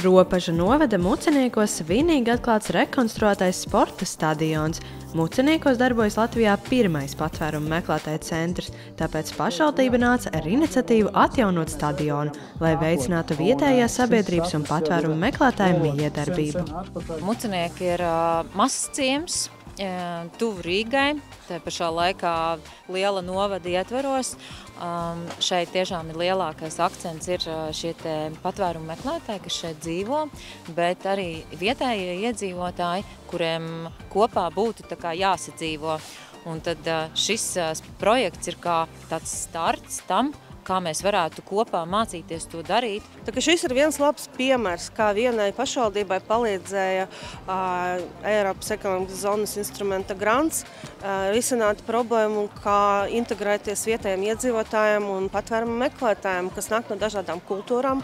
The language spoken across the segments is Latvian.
Ropaža novada Muceniekos svinīgi atklāts rekonstruētais sporta stadions. Muceniekos darbojas Latvijā pirmais patvērumu meklētāju centrs, tāpēc pašvaldība nāca ar iniciatīvu atjaunot stadionu, lai veicinātu vietējās sabiedrības un patvērumu meklētāju mijiedarbību. Mucenieki ir mazs ciems, tuvu Rīgai, tā pašā laikā liela novada ietveros. Šeit tiešām ir lielākais akcents ir šie patvērumu meklētāji, kas šeit dzīvo, bet arī vietējie iedzīvotāji, kuriem kopā būtu jāsadzīvo. Un tad šis projekts ir kā tāds starts tam, kā mēs varētu kopā mācīties to darīt. Šis ir viens labs piemērs, kā vienai pašvaldībai palīdzēja Eiropas ekonomikas zonas instrumenta grants risināt problēmu, kā integrēties vietējiem iedzīvotājiem un patvērumu meklētājiem, kas nāk no dažādām kultūrām.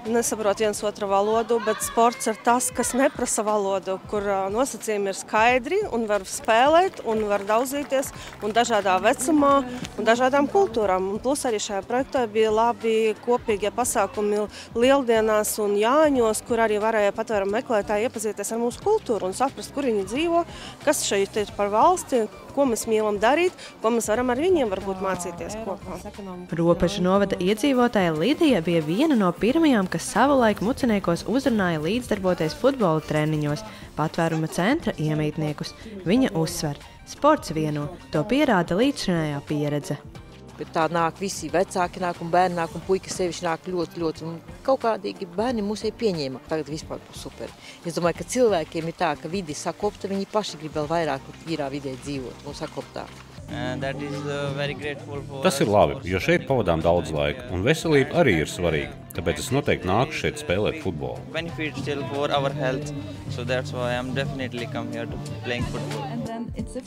Nesaprot viens otru valodu, bet sports ir tas, kas neprasa valodu, kur nosacījumi ir skaidri un var spēlēt un var daudzīties un dažādā vecumā un dažādām kultūrām. Un plus arī šajā projektā bija labi kopīgie pasākumi Lieldienās un Jāņos, kur arī varēja patvērumu meklētāji iepazīties ar mūsu kultūru un saprast, kur viņi dzīvo, kas šeit ir par valsti, ko mēs mīlam darīt, ko mēs varam ar viņiem varbūt mācīties kopā. Ropaža novada iedzīvotāja Lidija bija viena no pirmajām, kas savulaik Muceniekos uzrunāja līdzdarboties futbola treniņos, patvēruma centra iemītniekus. Viņa uzsver, sports vieno, to pierāda līdzšinējā pieredze. Tā nāk visi vecāki nāk un bērni nāk un puikas sevišķi nāk ļoti. Un kaut kādīgi bērni mūs pieņēma. Tagad vispār būs super. Es domāju, ka cilvēkiem ir tā, ka vidi sakopta, viņi paši grib vēl vairāk tīrā vidē dzīvot un sakoptā. Tas ir labi, jo šeit pavadām daudz laika, un veselība arī ir svarīga. Tāpēc es noteikti nāku šeit spēlēt futbolu.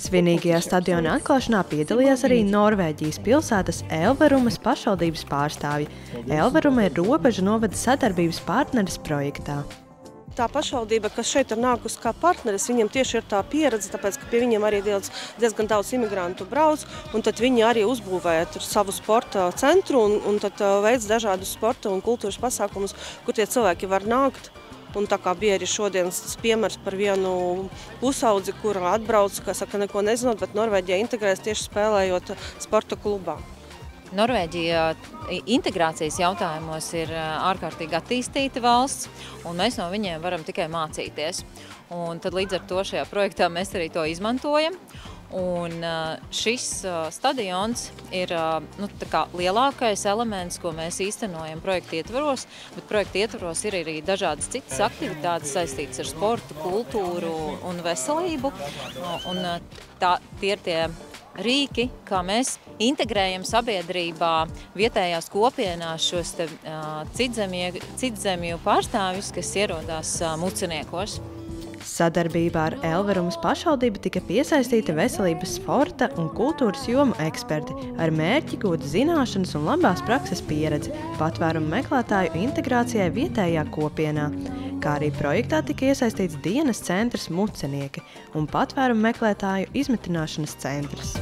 Svinīgajā stadiona atklāšanā piedalījās arī Norvēģijas pilsētas Elverumas pašvaldības pārstāvji. Elveruma ir Ropaža novada sadarbības partneris projektā. Tā pašvaldība, kas šeit ir nākusi kā partneris, viņiem tieši ir tā pieredze, tāpēc, ka pie viņiem arī diezgan daudz imigrantu brauc, un tad viņi arī uzbūvēja savu sporta centru un tad veic dažādus sporta un kultūras pasākumus, kur tie cilvēki var nākt. Un tā kā bija arī šodienas tas piemērs par vienu pusaudzi, kura atbrauc, kā saka, neko nezinot, bet Norvēģijā integrēs tieši spēlējot sporta klubā. Norvēģija integrācijas jautājumos ir ārkārtīgi attīstīta valsts, un mēs no viņiem varam tikai mācīties. Un tad līdz ar to šajā projektā mēs arī to izmantojam. Un šis stadions ir lielākais elements, ko mēs īstenojam projekta ietvaros, bet projekta ietvaros ir arī dažādas citas aktivitātes saistītas ar sportu, kultūru un veselību. Un tie ir tie rīki, kā mēs integrējam sabiedrībā, vietējās kopienās šos citzemju pārstāvjus, kas ierodās Muceniekos. Sadarbībā ar Elverumas pašvaldību tika piesaistīta veselības, sporta un kultūras jomu eksperti ar mērķi gūt zināšanas un labās prakses pieredzi patvērumu meklētāju integrācijai vietējā kopienā. Kā arī projektā tika iesaistīts dienas centrs Mucenieki un patvērumu meklētāju izmitināšanas centrs.